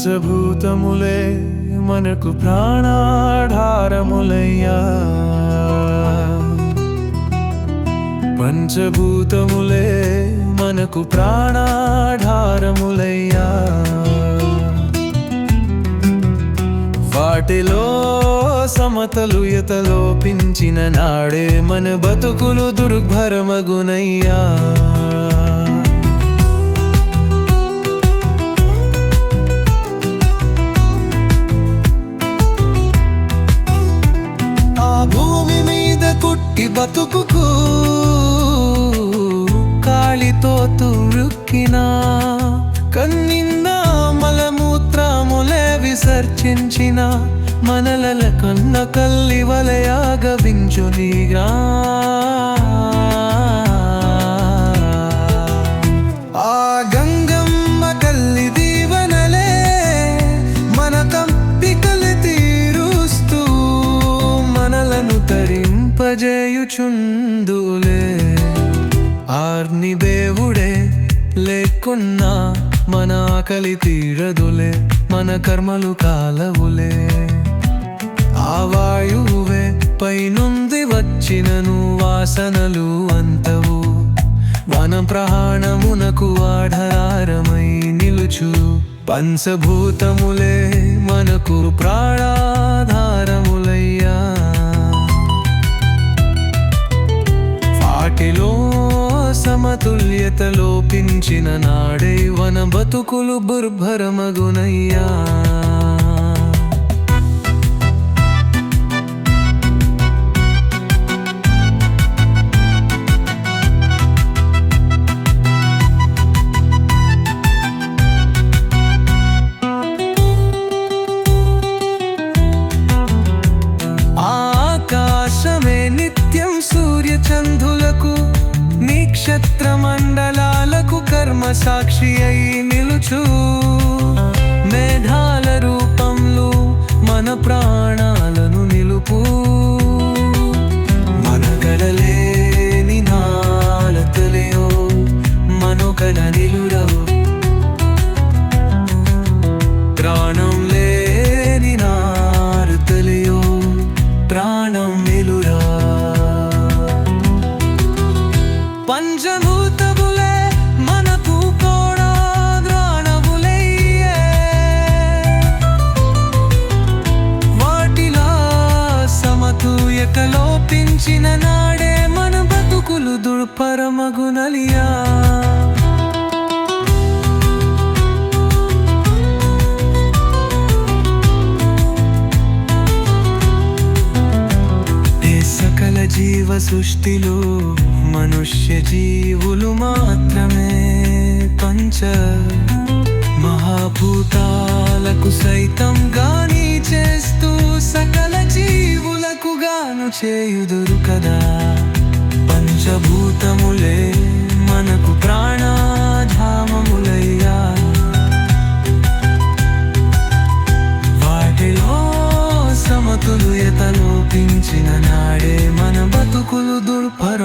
పంచభూతములే మనకు ప్రాణాధారములయ్యా పంచభూతములే మనకు ప్రాణాధారములయ్యా వాటిలో సమతలుయత లోపించిన నాడే మన బతుకులు దుర్భరమగునయ్యా భూమి మీద పుట్టి బతుకుకు కాళితో తురుక్కినా కన్నింద మలమూత్రములే విసర్జించిన మనలల కన్న కల్లి వలయాగవించునిగా ఆ గంగమ్మ కల్లి దీవనలే మన తప్పికలు తీరుస్తూ మనలను తరింపజేయుచుందులే ఆర్ని దేవుడే లేకున్నా మన ఆకలి తీరదులే మన కర్మలు కాలవులే ఆ వాయువే పైనుంది వచ్చినను వాసనలు అంతవు వన ప్రాణమునకు ఆధారమై నిలుచు పంచభూతములే మనకు ప్రాణాధారములయ్యా వాటిలో సమతుల్యత లోపించిన నాడే వన బతుకులు దుర్భరమగునయ్యా ఆకాశమే నిత్యం సూర్యచంద్రులకు నక్షత్ర మండలాలకు కర్మ సాక్షి అయి నిలుచు మేఘాల రూపంలో మన ప్రాణాలను నిలుపు మన కడలేని నాళతలేయో మనొకల నిలుడవు ప్రాణం లేని నారతలేయో ప్రాణం నిలురా పంచభూతములే మనకు ప్రాణాధారములయ్యే వాటిలా సమతుల్యత లోపించిన నాడే మన బతుకులు దుర్భరమగునలియా సకల జీవ సృష్టిలో మనుష్య జీవులు మాత్రమే పంచ మహాభూతాలకు సైతం గాని చేస్తూ సకల జీవులకు గాను చేయుదురు కదా పంచభూతములే మనకు ప్రాణాధారములయ్యా వాటిలో సమతుల్యత లోపించిన నాడే మన బతుకులు దుర్భర